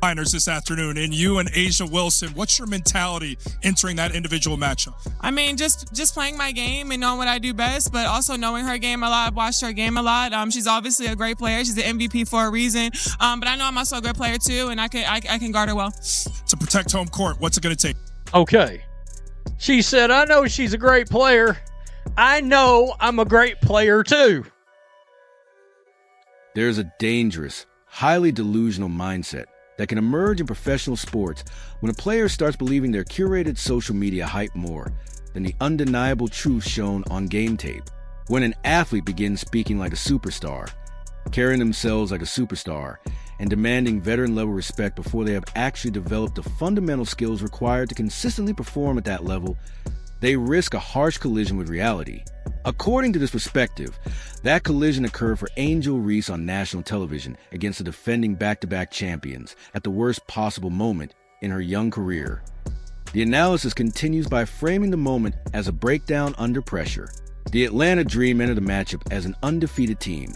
Liners this afternoon, and you and Angel Wilson, what's your mentality entering that individual matchup? I mean, just playing my game and knowing what I do best, but also knowing her game a lot. I've watched her game a lot. She's obviously a great player. She's an MVP for a reason. But I know I'm also a good player too, and I can guard her well. To protect home court, what's it going to take? Okay. She said, I know she's a great player. I know I'm a great player too. There's a dangerous, highly delusional mindset that can emerge in professional sports when a player starts believing their curated social media hype more than the undeniable truth shown on game tape. When an athlete begins speaking like a superstar, carrying themselves like a superstar, and demanding veteran-level respect before they have actually developed the fundamental skills required to consistently perform at that level, they risk a harsh collision with reality. According to this perspective, that collision occurred for Angel Reese on national television against the defending back-to-back champions at the worst possible moment in her young career. The analysis continues by framing the moment as a breakdown under pressure. The Atlanta Dream entered the matchup as an undefeated team,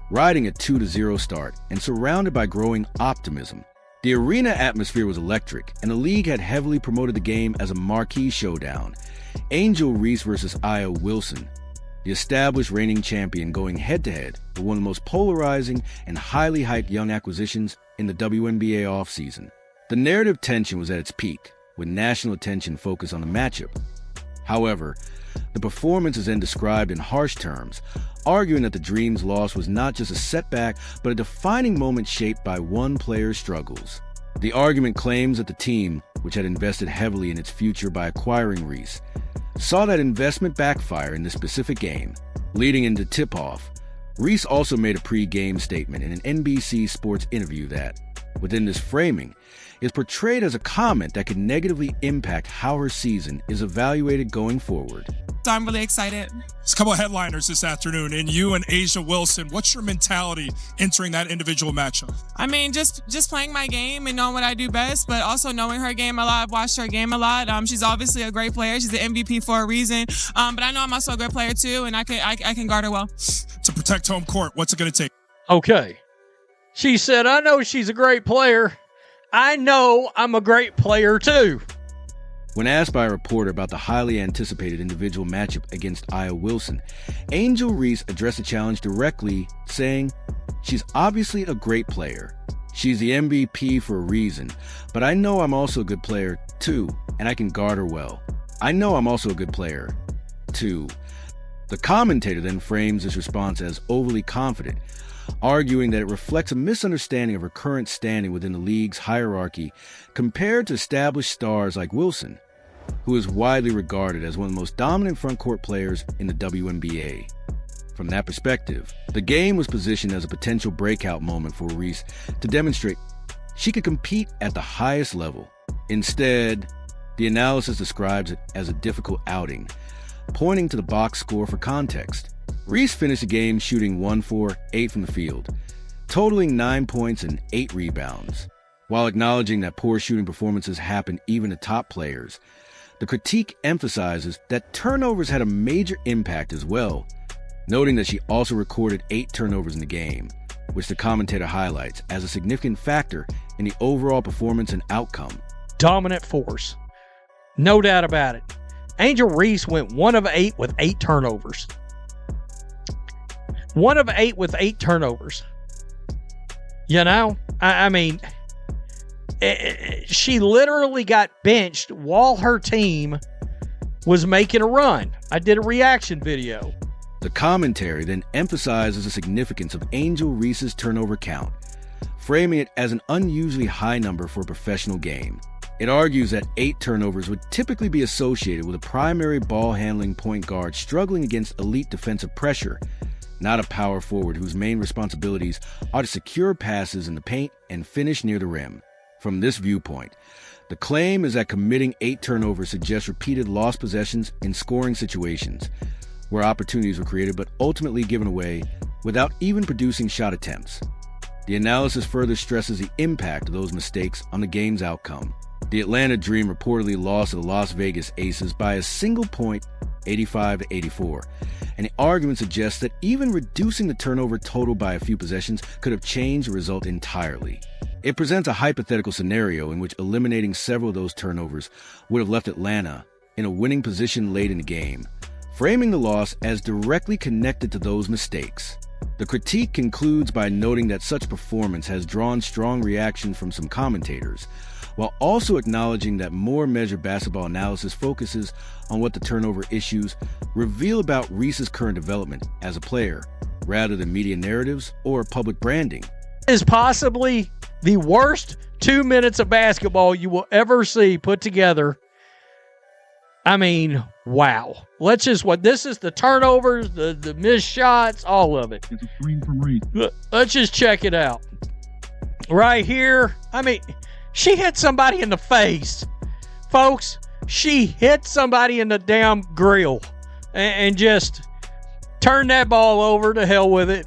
riding a 2-0 start and surrounded by growing optimism. The arena atmosphere was electric, and the league had heavily promoted the game as a marquee showdown. Angel Reese versus Aya Wilson, the established reigning champion, going head-to-head with one of the most polarizing and highly hyped young acquisitions in the WNBA offseason. The narrative tension was at its peak, with national attention focused on the matchup. However, the performance is then described in harsh terms, arguing that the Dream's loss was not just a setback, but a defining moment shaped by one player's struggles. The argument claims that the team, which had invested heavily in its future by acquiring Reese, saw that investment backfire in this specific game. Leading into tip-off, Reese also made a pre-game statement in an NBC Sports interview that, within this framing, is portrayed as a comment that could negatively impact how her season is evaluated going forward. So I'm really excited. There's a couple of headliners this afternoon, and you and Angel Wilson, what's your mentality entering that individual matchup? I mean, just playing my game and knowing what I do best, but also knowing her game a lot. I've watched her game a lot. She's obviously a great player. She's an MVP for a reason. But I know I'm also a good player too, and I can guard her well. To protect home court, what's it going to take? Okay. She said, I know she's a great player. I know I'm a great player too. When asked by a reporter about the highly anticipated individual matchup against Aya Wilson, Angel Reese addressed the challenge directly, saying, she's obviously a great player. She's the MVP for a reason, but I know I'm also a good player too, and I can guard her well. I know I'm also a good player too. The commentator then frames this response as overly confident, arguing that it reflects a misunderstanding of her current standing within the league's hierarchy compared to established stars like Wilson, who is widely regarded as one of the most dominant front-court players in the WNBA. From that perspective, the game was positioned as a potential breakout moment for Reese to demonstrate she could compete at the highest level. Instead, the analysis describes it as a difficult outing, pointing to the box score for context. Reese finished the game shooting 1-for-8 from the field, totaling 9 points and 8 rebounds. While acknowledging that poor shooting performances happen even to top players, the critique emphasizes that turnovers had a major impact as well, noting that she also recorded 8 turnovers in the game, which the commentator highlights as a significant factor in the overall performance and outcome. Dominant force. No doubt about it. Angel Reese went 1 of 8 with 8 turnovers. 1 of 8 with 8 turnovers. You know, I mean, she literally got benched while her team was making a run. I did a reaction video. The commentary then emphasizes the significance of Angel Reese's turnover count, framing it as an unusually high number for a professional game. It argues that 8 turnovers would typically be associated with a primary ball-handling point guard struggling against elite defensive pressure, not a power forward whose main responsibilities are to secure passes in the paint and finish near the rim. From this viewpoint, the claim is that committing 8 turnovers suggests repeated lost possessions in scoring situations, where opportunities were created but ultimately given away without even producing shot attempts. The analysis further stresses the impact of those mistakes on the game's outcome. The Atlanta Dream reportedly lost to the Las Vegas Aces by a single point, 85-84, and the argument suggests that even reducing the turnover total by a few possessions could have changed the result entirely. It presents a hypothetical scenario in which eliminating several of those turnovers would have left Atlanta in a winning position late in the game, framing the loss as directly connected to those mistakes. The critique concludes by noting that such performance has drawn strong reaction from some commentators, while also acknowledging that more measured basketball analysis focuses on what the turnover issues reveal about Reese's current development as a player, rather than media narratives or public branding. Is possibly the worst 2 minutes of basketball you will ever see put together. I mean, wow. This is the turnovers, the missed shots, all of it. It's a screen from Reese. Let's just check it out. Right here, I mean, she hit somebody in the face. Folks, she hit somebody in the damn grill and just turned that ball over. To hell with it.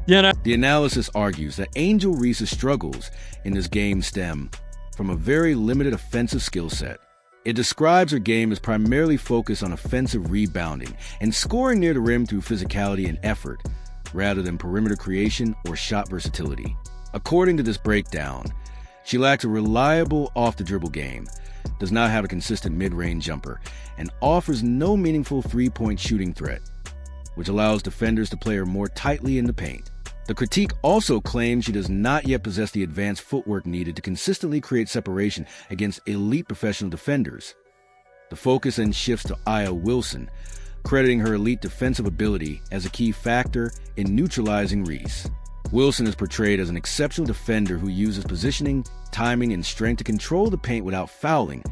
You know? The analysis argues that Angel Reese's struggles in this game stem from a very limited offensive skill set. It describes her game as primarily focused on offensive rebounding and scoring near the rim through physicality and effort, rather than perimeter creation or shot versatility. According to this breakdown, she lacks a reliable off-the-dribble game, does not have a consistent mid-range jumper, and offers no meaningful three-point shooting threat, which allows defenders to play her more tightly in the paint. The critique also claims she does not yet possess the advanced footwork needed to consistently create separation against elite professional defenders. The focus then shifts to Aya Wilson, crediting her elite defensive ability as a key factor in neutralizing Reese. Wilson is portrayed as an exceptional defender who uses positioning, timing, and strength to control the paint without fouling,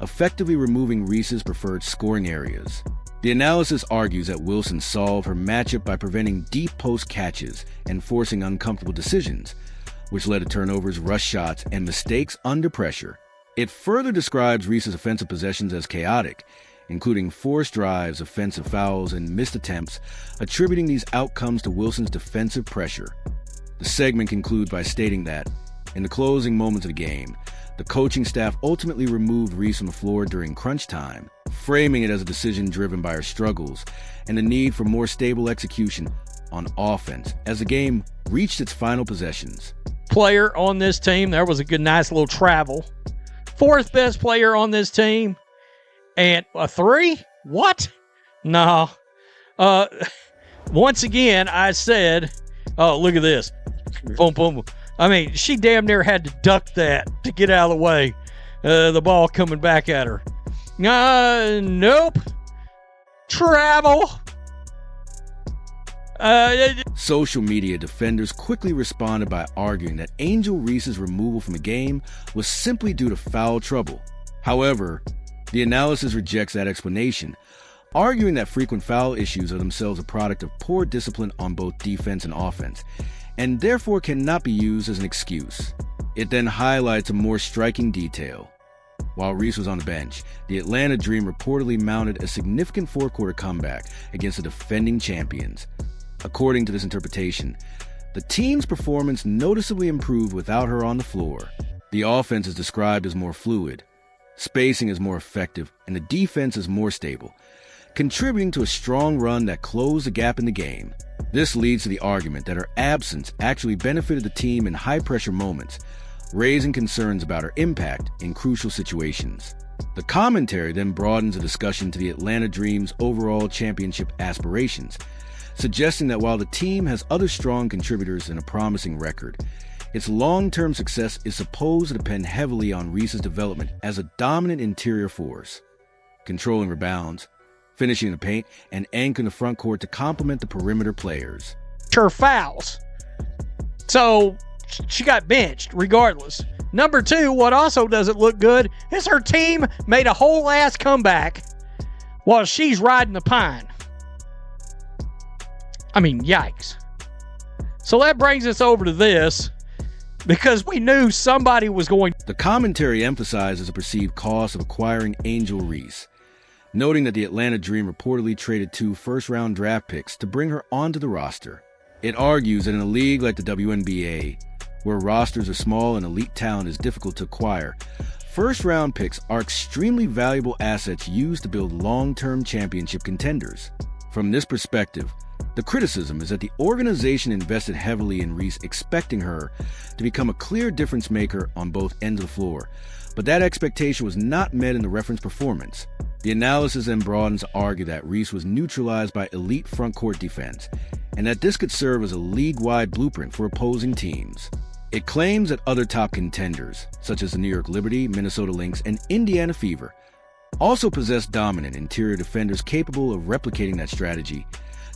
effectively removing Reese's preferred scoring areas. The analysis argues that Wilson solved her matchup by preventing deep post catches and forcing uncomfortable decisions, which led to turnovers, rush shots, and mistakes under pressure. It further describes Reese's offensive possessions as chaotic, including forced drives, offensive fouls, and missed attempts, attributing these outcomes to Wilson's defensive pressure. The segment concludes by stating that, in the closing moments of the game, the coaching staff ultimately removed Reese from the floor during crunch time, framing it as a decision driven by her struggles and the need for more stable execution on offense as the game reached its final possessions. Player on this team, there was a nice little travel. Fourth best player on this team. And a 3? What? No. Once again, I said, oh, look at this. Boom, boom. I mean, she damn near had to duck that to get out of the way. The ball coming back at her. Nope. Travel. Social media defenders quickly responded by arguing that Angel Reese's removal from the game was simply due to foul trouble. However, the analysis rejects that explanation, arguing that frequent foul issues are themselves a product of poor discipline on both defense and offense, and therefore cannot be used as an excuse. It then highlights a more striking detail. While Reese was on the bench, the Atlanta Dream reportedly mounted a significant fourth-quarter comeback against the defending champions. According to this interpretation, the team's performance noticeably improved without her on the floor. The offense is described as more fluid, spacing is more effective, and the defense is more stable, contributing to a strong run that closed the gap in the game. This leads to the argument that her absence actually benefited the team in high-pressure moments, raising concerns about her impact in crucial situations. The commentary then broadens the discussion to the Atlanta Dream's overall championship aspirations, suggesting that while the team has other strong contributors and a promising record, its long-term success is supposed to depend heavily on Reese's development as a dominant interior force, controlling rebounds, finishing the paint, and anchoring the front court to complement the perimeter players. Her fouls. So she got benched regardless. Number 2, what also doesn't look good is her team made a whole ass comeback while she's riding the pine. I mean, yikes. So that brings us over to this, because we knew somebody was going. The commentary emphasizes the perceived cost of acquiring Angel Reese, noting that the Atlanta Dream reportedly traded 2 first-round draft picks to bring her onto the roster. It argues that in a league like the WNBA, where rosters are small and elite talent is difficult to acquire, first-round picks are extremely valuable assets used to build long-term championship contenders. From this perspective, The criticism is that the organization invested heavily in Reese, expecting her to become a clear difference maker on both ends of the floor, but that expectation was not met in the reference performance. The analysis then broadens to argue that Reese was neutralized by elite front-court defense, and that this could serve as a league-wide blueprint for opposing teams. It claims that other top contenders, such as the New York Liberty, Minnesota Lynx, and Indiana Fever, also possess dominant interior defenders capable of replicating that strategy,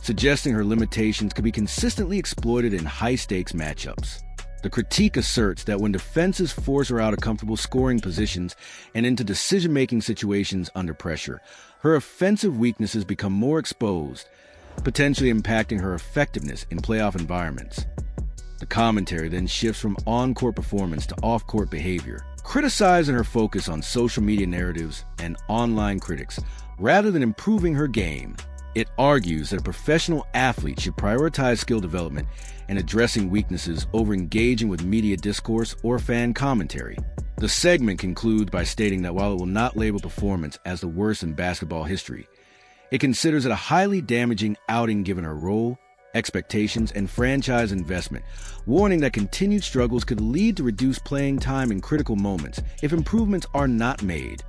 suggesting her limitations could be consistently exploited in high-stakes matchups. The critique asserts that when defenses force her out of comfortable scoring positions and into decision-making situations under pressure, her offensive weaknesses become more exposed, potentially impacting her effectiveness in playoff environments. The commentary then shifts from on-court performance to off-court behavior, criticizing her focus on social media narratives and online critics, rather than improving her game. It argues that a professional athlete should prioritize skill development and addressing weaknesses over engaging with media discourse or fan commentary. The segment concludes by stating that while it will not label performance as the worst in basketball history, it considers it a highly damaging outing given her role, expectations, and franchise investment, warning that continued struggles could lead to reduced playing time in critical moments if improvements are not made.